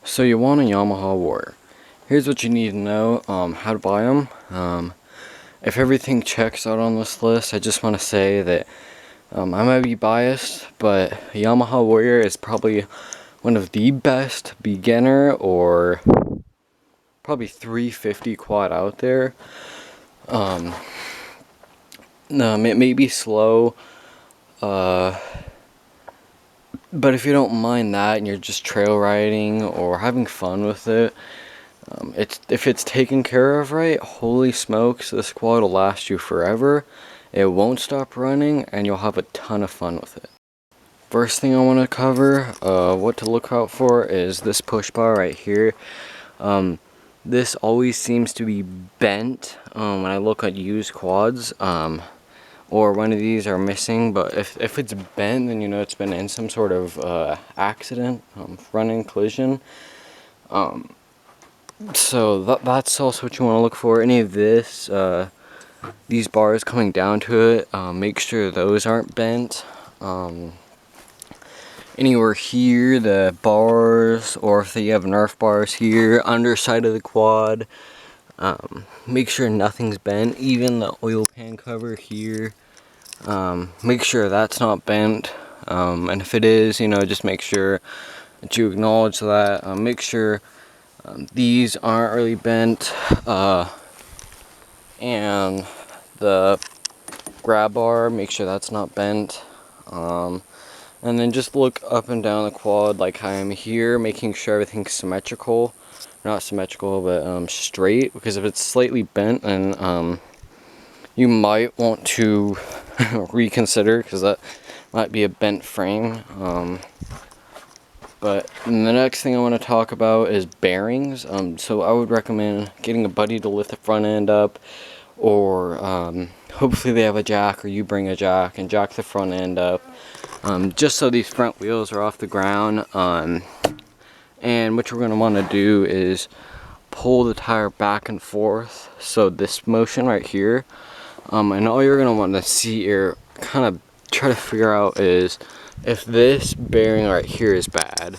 So you want a Yamaha Warrior. Here's what you need to know, how to buy them. If everything checks out on this list, I just want to say that I might be biased, but Yamaha Warrior is probably one of the best beginner or probably 350 quad out there. It may be slow, but if you don't mind that and you're just trail riding or having fun with it, if it's taken care of right, holy smokes, this quad will last you forever. It won't stop running and you'll have a ton of fun with it. First thing I want to cover, what to look out for is this push bar right here. This always seems to be bent when I look at used quads, or one of these are missing, but if it's bent, then you know it's been in some sort of accident, running collision. So that's also what you want to look for. Any of this, these bars coming down to it, make sure those aren't bent. Anywhere here, the bars, or if you have Nerf bars here, underside of the quad, make sure nothing's bent. Even the oil pan cover here, make sure that's not bent. And if it is, you know, just make sure that you acknowledge that. Make sure these aren't really bent, and the grab bar, make sure that's not bent. And then just look up and down the quad like I am here, making sure everything's symmetrical. Not symmetrical, but straight, because if it's slightly bent, then you might want to reconsider, because that might be a bent frame. But the next thing I want to talk about is bearings. So I would recommend getting a buddy to lift the front end up, or hopefully they have a jack, or you bring a jack and jack the front end up, just so these front wheels are off the ground. And what you're going to want to do is pull the tire back and forth, so this motion right here, and all you're going to want to see or kind of try to figure out is if this bearing right here is bad.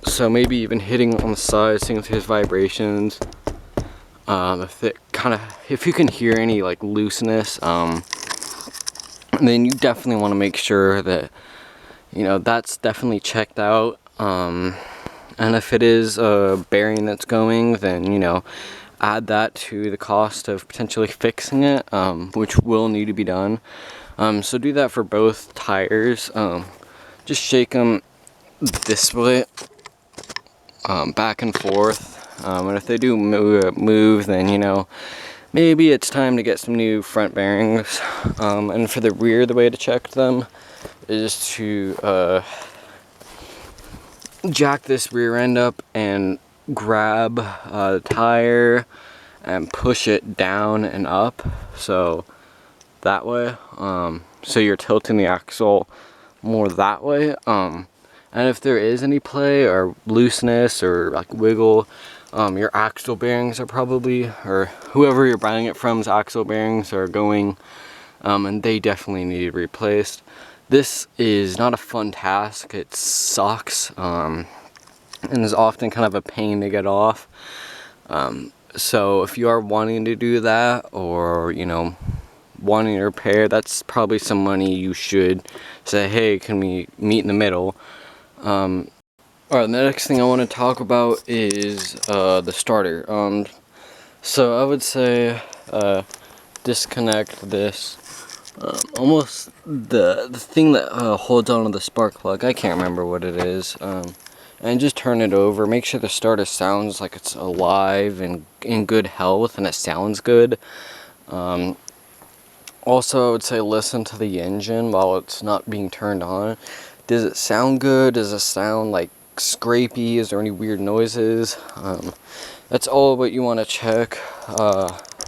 So maybe even hitting on the side, seeing if there's vibrations, if you can hear any like looseness, then you definitely want to make sure that, you know, that's definitely checked out. And if it is a bearing that's going, then, you know, add that to the cost of potentially fixing it, which will need to be done. So do that for both tires. Just shake them this way, back and forth, and if they do move, then, you know, maybe it's time to get some new front bearings. And for the rear, the way to check them is to jack this rear end up and grab the tire and push it down and up, so that way, so you're tilting the axle more that way. And if there is any play or looseness or like wiggle, your axle bearings are probably, or whoever you're buying it from's axle bearings are going, and they definitely need replaced. This is not a fun task. It sucks, and is often kind of a pain to get off. So if you are wanting to do that, or, you know, wanting to repair, that's probably some money you should say, hey, can we meet in the middle? Alright, the next thing I want to talk about is the starter. So I would say disconnect this, almost the thing that holds onto the spark plug. I can't remember what it is. And just turn it over. Make sure the starter sounds like it's alive and in good health, and it sounds good. Also, I would say listen to the engine while it's not being turned on. Does it sound good? Does it sound like scrapey? Is there any weird noises? That's all what you want to check,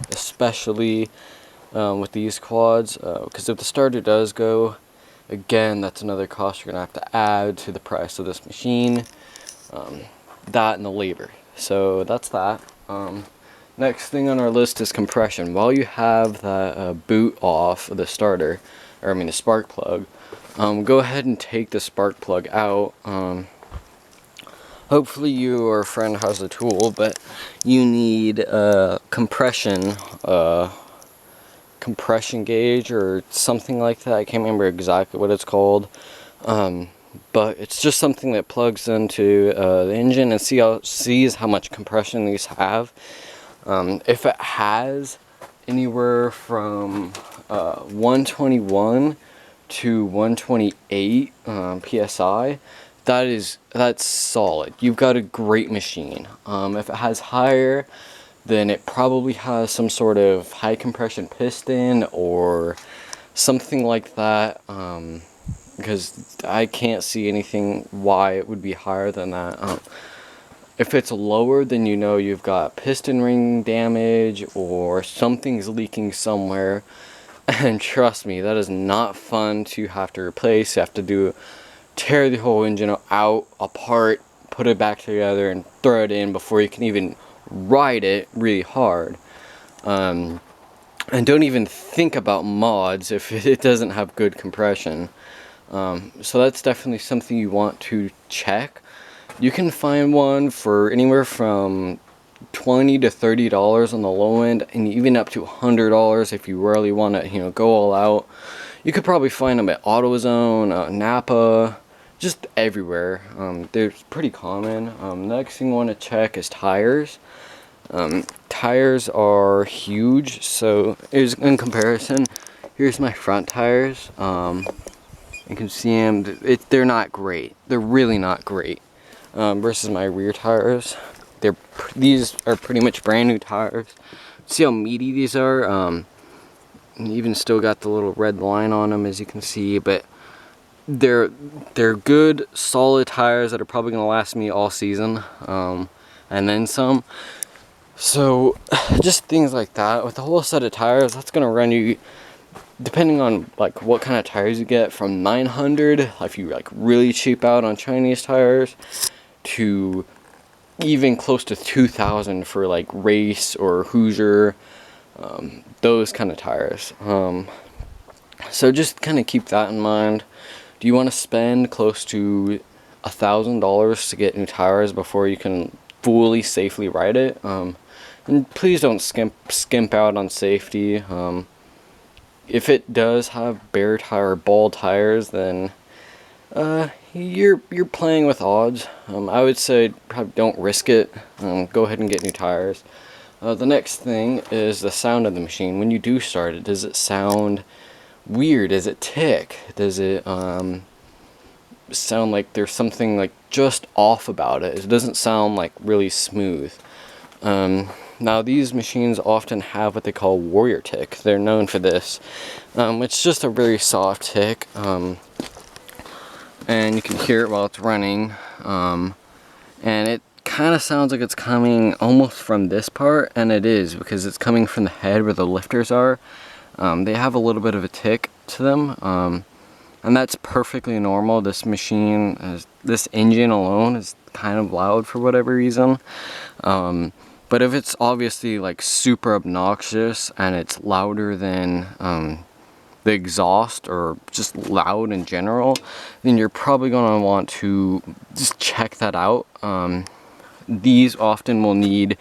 especially with these quads, because if the starter does go, again, that's another cost you're going to have to add to the price of this machine. That and the labor. So that's that. Next thing on our list is compression. While you have that boot off of the starter, or I mean the spark plug, go ahead and take the spark plug out. hopefully your friend has a tool, but you need a compression gauge or something like that. I can't remember exactly what it's called, but it's just something that plugs into the engine and sees how much compression these have. If it has anywhere from 121 to 128 psi, that's solid. You've got a great machine. If it has higher, then it probably has some sort of high compression piston or something like that, because I can't see anything why it would be higher than that. If it's lower, then you know you've got piston ring damage or something's leaking somewhere. And trust me, that is not fun to have to replace. You have to tear the whole engine out, apart, put it back together, and throw it in before you can even ride it really hard. And don't even think about mods if it doesn't have good compression. So that's definitely something you want to check. You can find one for anywhere from $20 to $30 on the low end, and even up to $100 if you really want to, go all out. You could probably find them at AutoZone, Napa, just everywhere. They're pretty common. Next thing you want to check is tires. Tires are huge, so in comparison, here's my front tires. You can see them. They're not great. They're really not great. Versus my rear tires. These are pretty much brand new tires. See how meaty these are? And even still got the little red line on them, as you can see, but they're good, solid tires that are probably going to last me all season, and then some. So just things like that. With a whole set of tires, that's going to run you, depending on like what kind of tires you get, from $900 if you like really cheap out on Chinese tires, to even close to $2,000 for like race or Hoosier, those kind of tires. So just kind of keep that in mind. Do you want to spend close to $1,000 to get new tires before you can fully safely ride it? And please don't skimp out on safety. If it does have bare tire, bald tires, then you're playing with odds. I would say probably don't risk it. Go ahead and get new tires. The next thing is the sound of the machine. When you do start it, does it sound weird? Does it tick? Does it sound like there's something like just off about it? It doesn't sound like really smooth. Now these machines often have what they call Warrior tick. They're known for this. It's just a very soft tick. And you can hear it while it's running, and it kind of sounds like it's coming almost from this part, and it is, because it's coming from the head where the lifters are. They have a little bit of a tick to them, and that's perfectly normal. This engine alone is kind of loud for whatever reason, but if it's obviously like super obnoxious and it's louder than the exhaust, or just loud in general, then you're probably going to want to just check that out. These often will need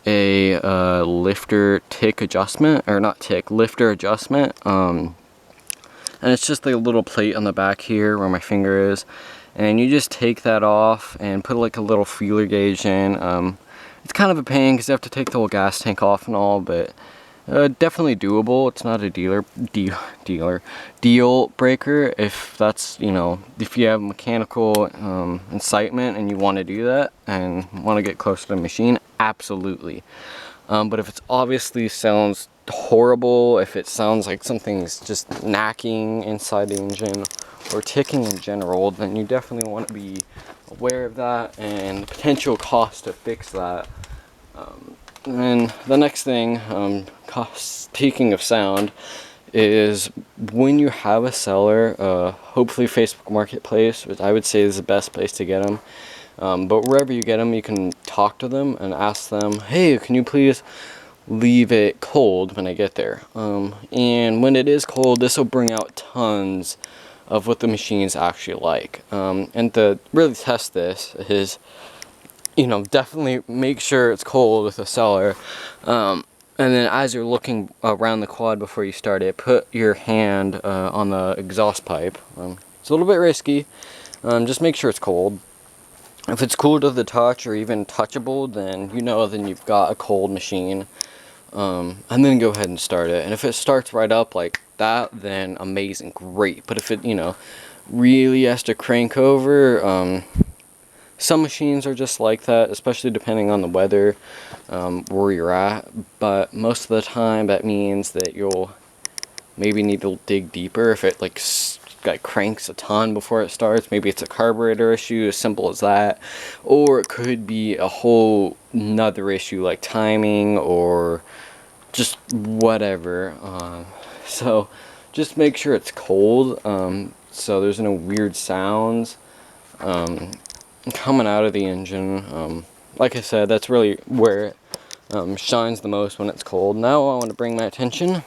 a lifter tick adjustment, or not tick, lifter adjustment. And it's just like a little plate on the back here where my finger is, and you just take that off and put like a little feeler gauge in. It's kind of a pain because you have to take the whole gas tank off and all, but definitely doable. It's not a deal breaker if that's, if you have mechanical incitement and you want to do that and want to get close to the machine, absolutely. But if it's obviously sounds horrible, if it sounds like something's just knacking inside the engine or ticking in general, then you definitely want to be aware of that and potential cost to fix that. And the next thing, speaking of sound, is when you have a seller, hopefully Facebook Marketplace, which I would say is the best place to get them. But wherever you get them, you can talk to them and ask them, hey, can you please leave it cold when I get there? And when it is cold, this will bring out tons of what the machine's actually like. And to really test this is, you know, definitely make sure it's cold with the seller. And then as you're looking around the quad before you start it, put your hand on the exhaust pipe. It's a little bit risky. Just make sure it's cold. If it's cool to the touch or even touchable, then you know then you've got a cold machine. And then go ahead and start it. And if it starts right up like that, then amazing, great. But if it, you know, really has to crank over, some machines are just like that, especially depending on the weather, where you're at. But most of the time that means that you'll maybe need to dig deeper if it like cranks a ton before it starts. Maybe it's a carburetor issue, as simple as that. Or it could be a whole nother issue like timing or just whatever. So just make sure it's cold, so there's no weird sounds coming out of the engine. Like I said, that's really where it shines the most, when it's cold. Now I want to bring my attention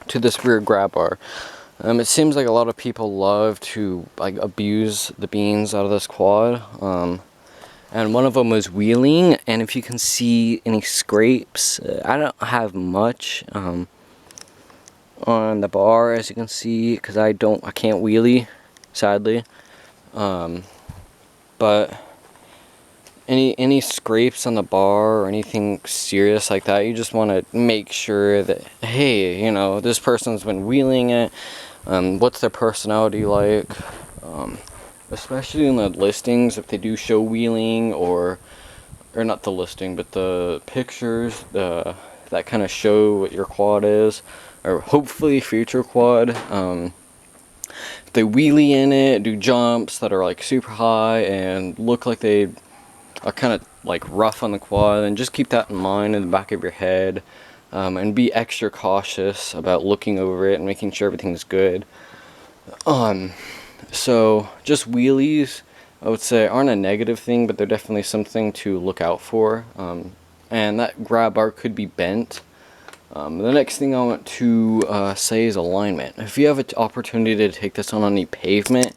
to this rear grab bar. It seems like a lot of people love to like abuse the beans out of this quad. And one of them was wheeling, and if you can see any scrapes, I don't have much on the bar, as you can see, because I can't wheelie, sadly. But any scrapes on the bar or anything serious like that, you just want to make sure that, hey, you know, this person's been wheeling it. What's their personality like? Especially in the listings, if they do show wheeling, or not the listing, but the pictures that kind of show what your quad is, or hopefully future quad. If they wheelie in it, do jumps that are like super high and look like they are kind of like rough on the quad, and just keep that in mind in the back of your head, and be extra cautious about looking over it and making sure everything's good. So just wheelies, I would say, aren't a negative thing, but they're definitely something to look out for. And that grab bar could be bent. The next thing I want to say is alignment. If you have an opportunity to take this on any pavement,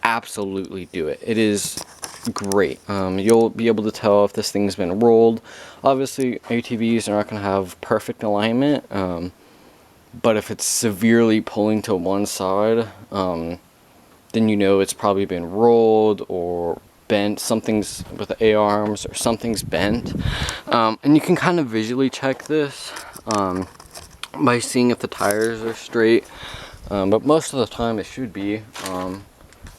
absolutely do it. It is great. You'll be able to tell if this thing's been rolled. Obviously, ATVs are not going to have perfect alignment, but if it's severely pulling to one side, then you know it's probably been rolled or bent. Something's with the A-arms, or something's bent. And you can kind of visually check this by seeing if the tires are straight, but most of the time it should be.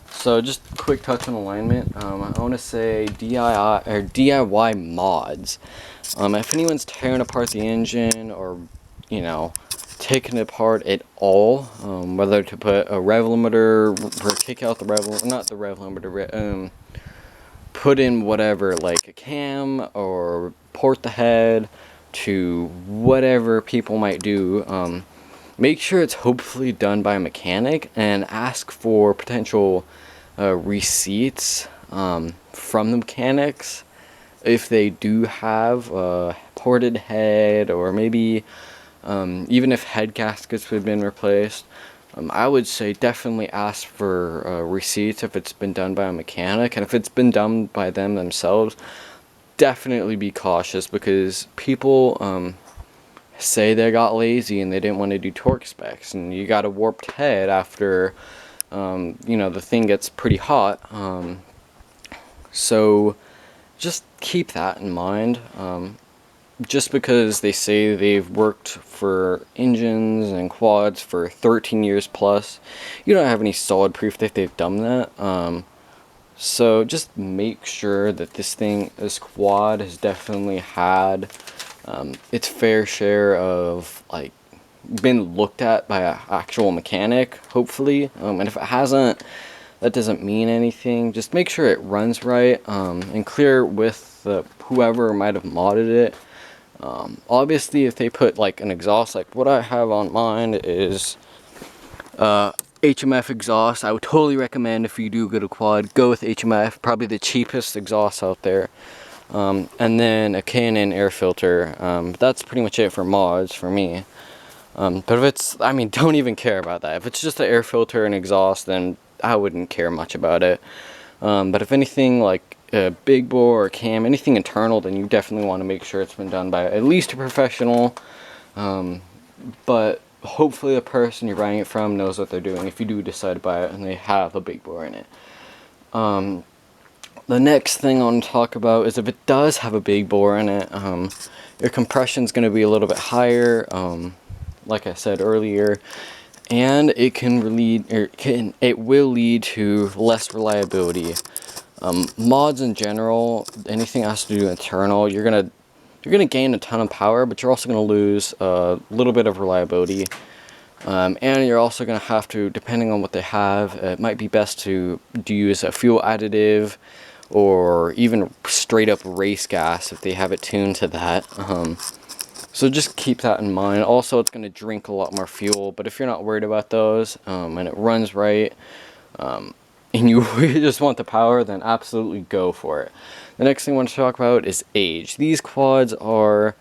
So just a quick touch on alignment. I want to say DIY mods. If anyone's tearing apart the engine, or, you know, taking it apart at all, whether to put a rev limiter, or kick out the not the rev limiter, put in whatever, like a cam, or port the head, to whatever people might do, make sure it's hopefully done by a mechanic, and ask for potential receipts from the mechanics if they do have a ported head, or maybe even if head gaskets have been replaced. I would say definitely ask for receipts if it's been done by a mechanic, and if it's been done by them themselves, definitely be cautious, because people say they got lazy and they didn't want to do torque specs, and you got a warped head after you know, the thing gets pretty hot. So just keep that in mind. Just because they say they've worked for engines and quads for 13 years plus, you don't have any solid proof that they've done that. So just make sure that this quad has definitely had its fair share of, like, been looked at by an actual mechanic, hopefully. And if it hasn't, that doesn't mean anything. Just make sure it runs right, and clear with whoever might have modded it. Obviously, if they put like an exhaust, like what I have on mine is HMF exhaust, I would totally recommend, if you do go to quad, go with HMF, probably the cheapest exhaust out there. And then a K&N air filter. That's pretty much it for mods for me. But if it's, I mean, don't even care about that. If it's just the air filter and exhaust, then I wouldn't care much about it. But if anything like a big bore or cam, anything internal, then you definitely want to make sure it's been done by at least a professional. But hopefully the person you're buying it from knows what they're doing if you do decide to buy it and they have a big bore in it. The next thing I want to talk about is if it does have a big bore in it, your compression is going to be a little bit higher, like I said earlier, and it can lead, it will lead to less reliability. Mods in general, anything that has to do internal, you're gonna gain a ton of power, but you're also gonna lose a little bit of reliability. And you're also gonna have to, depending on what they have, it might be best to use a fuel additive or even straight up race gas if they have it tuned to that. So just keep that in mind. Also, it's going to drink a lot more fuel, but if you're not worried about those, and it runs right, and you just want the power, then absolutely go for it. The next thing I want to talk about is age. These quads are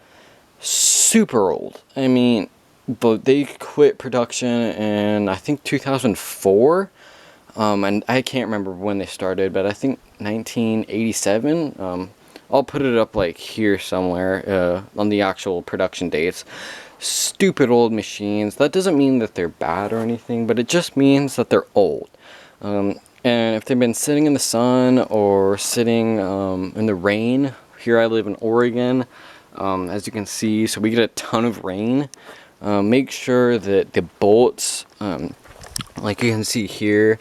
super old. I mean, but they quit production in, I think, 2004. And I can't remember when they started, but I think 1987. I'll put it up like here somewhere on the actual production dates. Stupid old machines. That doesn't mean that they're bad or anything, but it just means that they're old. And if they've been sitting in the sun or sitting in the rain, here I live in Oregon, as you can see, so we get a ton of rain. Make sure that the bolts, like you can see here,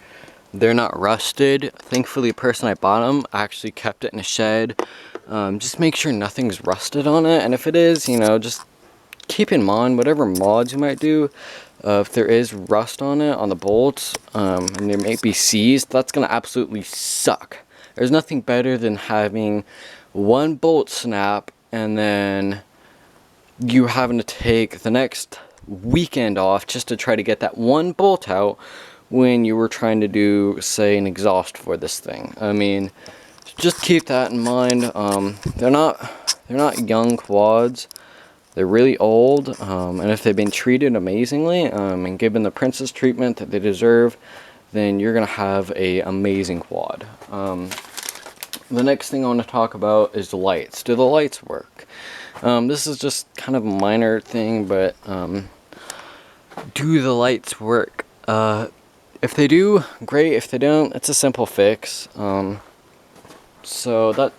they're not rusted. Thankfully, the person I bought them actually kept it in a shed. Just make sure nothing's rusted on it, and if it is, you know, just keep in mind whatever mods you might do. If there is rust on it, on the bolts, and there may be seized, that's gonna absolutely suck. There's nothing better than having one bolt snap and then you having to take the next weekend off just to try to get that one bolt out when you were trying to do, say, an exhaust for this thing. I mean, just keep that in mind. They're not young quads. They're really old, and if they've been treated amazingly and given the princess treatment that they deserve, then you're gonna have a amazing quad. The next thing I want to talk about is the lights. Do the lights work? This is just kind of a minor thing, but do the lights work? If they do, great. If they don't, it's a simple fix. So that,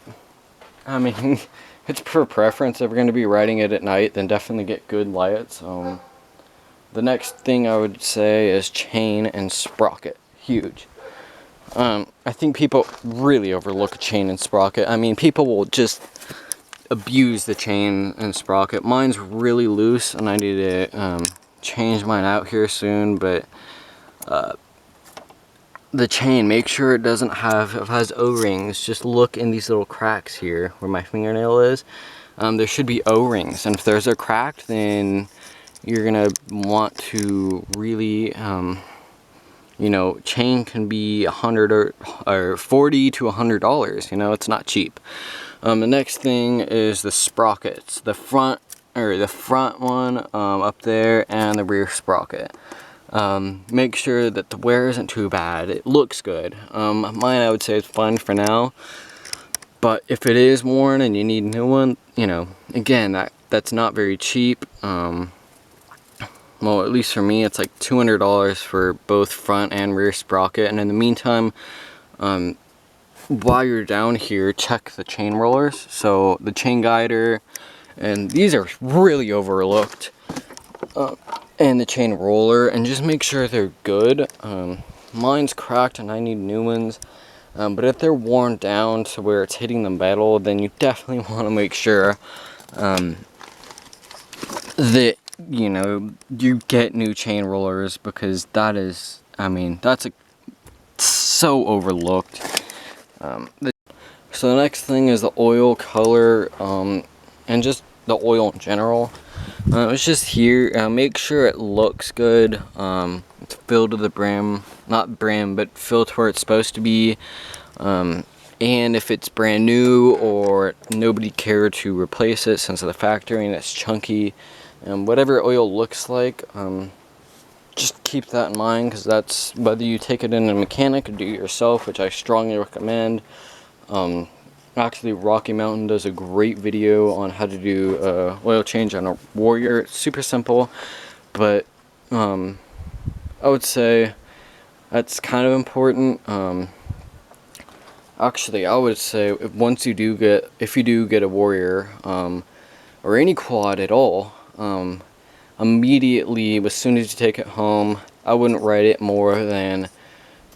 I mean, it's per preference. If we're going to be riding it at night, then definitely get good lights. The next thing I would say is chain and sprocket. Huge. I think people really overlook a chain and sprocket. I mean, people will just abuse the chain and sprocket. Mine's really loose, and I need to change mine out here soon, but the chain, make sure it doesn't have, if it has O-rings, just look in these little cracks here where my fingernail is. There should be O-rings, and if those are cracked, then you're gonna want to really, you know, chain can be $100 or $40 to $100. You know, it's not cheap. The next thing is the sprockets, the front one up there, and the rear sprocket. Make sure that the wear isn't too bad. It looks good. Mine, I would say, is fine for now. But if it is worn and you need a new one, you know, again, that's not very cheap. Well, at least for me, it's like $200 for both front and rear sprocket. And in the meantime, while you're down here, check the chain rollers. So the chain guider, and these are really overlooked. And the chain roller, and just make sure they're good. Mine's cracked and I need new ones, but if they're worn down to where it's hitting the metal, then you definitely want to make sure that, you know, you get new chain rollers, because that is, I mean, that's so overlooked. So the next thing is the oil color, and just the oil in general. It's just here. Make sure it looks good. It's filled to the brim, not brim, but filled to where it's supposed to be. And if it's brand new or nobody cared to replace it since the factory and it's chunky, And whatever oil looks like, just keep that in mind, because that's whether you take it in a mechanic or do it yourself, which I strongly recommend. Actually, Rocky Mountain does a great video on how to do oil change on a Warrior. It's super simple, but I would say that's kind of important. Actually, I would say if you do get a Warrior, or any quad at all, immediately, as soon as you take it home, I wouldn't ride it more than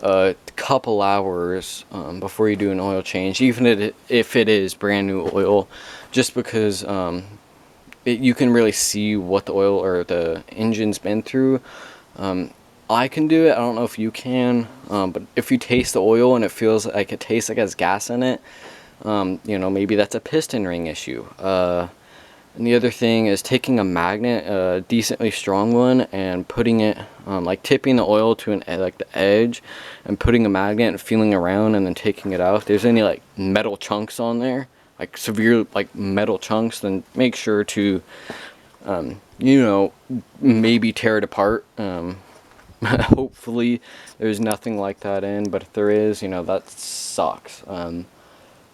a couple hours before you do an oil change, even if it is brand new oil, just because you can really see what the oil or the engine's been through. I can do it, I don't know if you can, but if you taste the oil and it feels like it tastes like it has gas in it, you know, maybe that's a piston ring issue. And the other thing is taking a magnet, a decently strong one, and putting it, like tipping the oil to like the edge, and putting a magnet and feeling around, and then taking it out. If there's any like metal chunks on there, like severe like metal chunks, then make sure to, you know, maybe tear it apart. Hopefully there's nothing like that in, but if there is, you know, that sucks.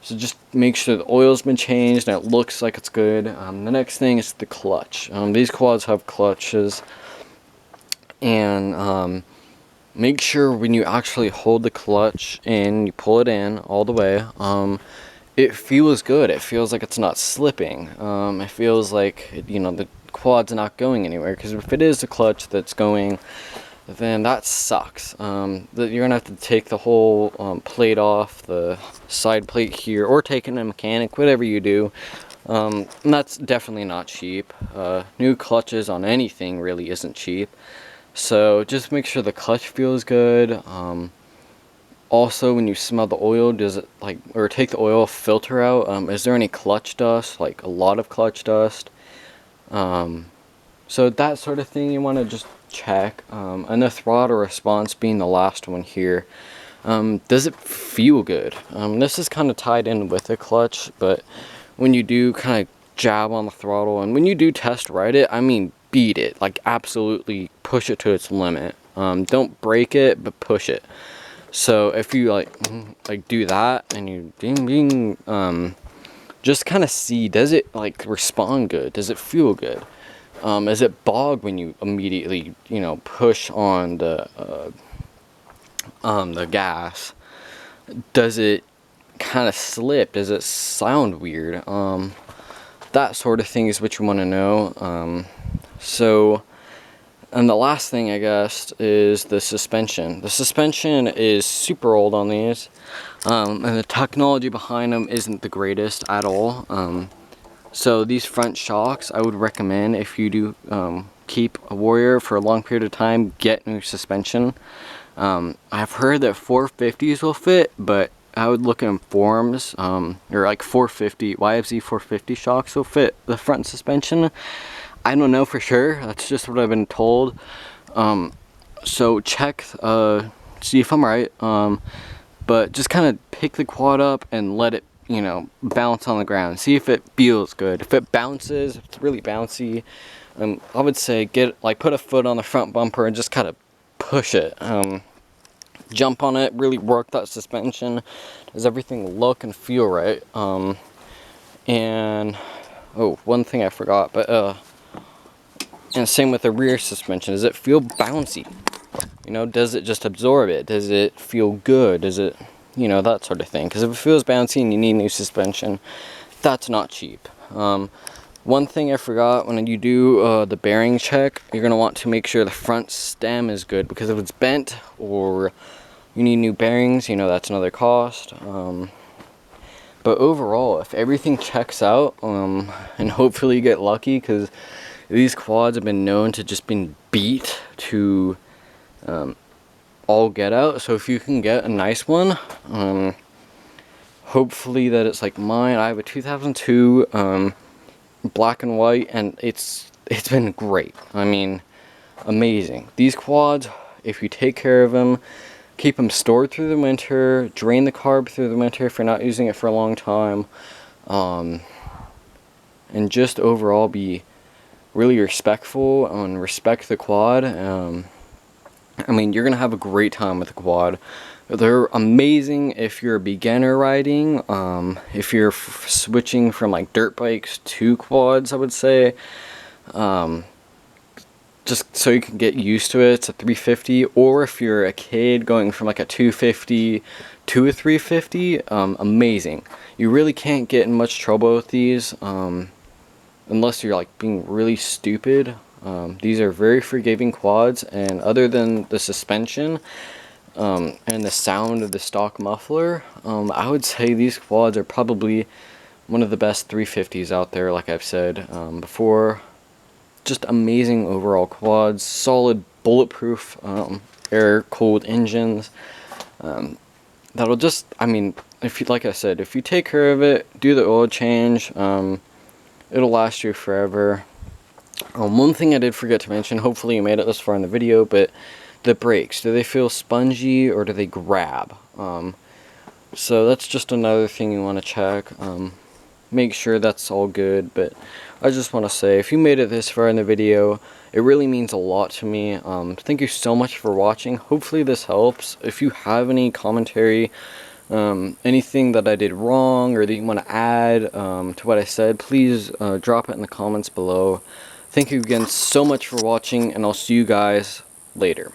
So just make sure the oil's been changed and it looks like it's good. The next thing is the clutch. These quads have clutches, and make sure when you actually hold the clutch and you pull it in all the way, it feels good. It feels like it's not slipping. It feels like, you know, the quad's not going anywhere, because if it is the clutch that's going, then that sucks. That you're gonna have to take the whole plate off, the side plate here, or take it in a mechanic, whatever you do. And that's definitely not cheap. New clutches on anything really isn't cheap. So just make sure the clutch feels good. Also, when you smell the oil, does it or take the oil filter out, is there any clutch dust, like a lot of clutch dust? So that sort of thing you want to just check. And the throttle response being the last one here. Does it feel good? This is kind of tied in with the clutch, but when you do kind of jab on the throttle, and when you do test ride it, I mean beat it, like absolutely push it to its limit. Don't break it, but push it. So if you like do that and you ding ding, just kind of see, does it like respond good? Does it feel good? Is it bog when you immediately, you know, push on the gas? Does it kind of slip? Does it sound weird? That sort of thing is what you want to know. And the last thing, I guess, is the suspension. The suspension is super old on these, and the technology behind them isn't the greatest at all. So these front shocks, I would recommend, if you do keep a Warrior for a long period of time, get new suspension. I've heard that 450s will fit, but I would look in forums, or like 450, YFZ 450 shocks will fit the front suspension. I don't know for sure, that's just what I've been told. So check, see if I'm right, but just kind of pick the quad up and let it, you know, bounce on the ground. See if it feels good. If it bounces, if it's really bouncy, I would say put a foot on the front bumper and just kind of push it. Jump on it, really work that suspension. Does everything look and feel right? And oh, one thing I forgot, but and same with the rear suspension. Does it feel bouncy? You know, does it just absorb it? Does it feel good? Does it, you know, that sort of thing? Because if it feels bouncy and you need new suspension, that's not cheap. One thing I forgot, when you do the bearing check, you're going to want to make sure the front stem is good, because if it's bent or you need new bearings, you know, that's another cost. But overall, if everything checks out, and hopefully you get lucky, because these quads have been known to just been beat to all get out. So if you can get a nice one, hopefully that it's like mine. I have a 2002 black and white, and it's been great. I mean, amazing. These quads, if you take care of them, keep them stored through the winter, drain the carb through the winter if you're not using it for a long time, and just overall be really respectful and respect the quad. I mean, you're gonna have a great time with the quad. They're amazing if you're a beginner riding. If you're switching from like dirt bikes to quads, I would say. Just so you can get used to it, it's a 350. Or if you're a kid going from like a 250 to a 350, amazing. You really can't get in much trouble with these, unless you're like being really stupid. These are very forgiving quads, and other than the suspension and the sound of the stock muffler, I would say these quads are probably one of the best 350s out there, like I've said before. Just amazing overall quads, solid bulletproof air-cooled engines. That'll just, I mean, if you, like I said, if you take care of it, do the oil change, it'll last you forever. One thing I did forget to mention, hopefully you made it this far in the video, but the brakes, do they feel spongy or do they grab? So that's just another thing you want to check. Make sure that's all good. But I just want to say, if you made it this far in the video, it really means a lot to me. Thank you so much for watching. Hopefully this helps. If you have any commentary, anything that I did wrong or that you want to add to what I said, please drop it in the comments below. Thank you again so much for watching, and I'll see you guys later.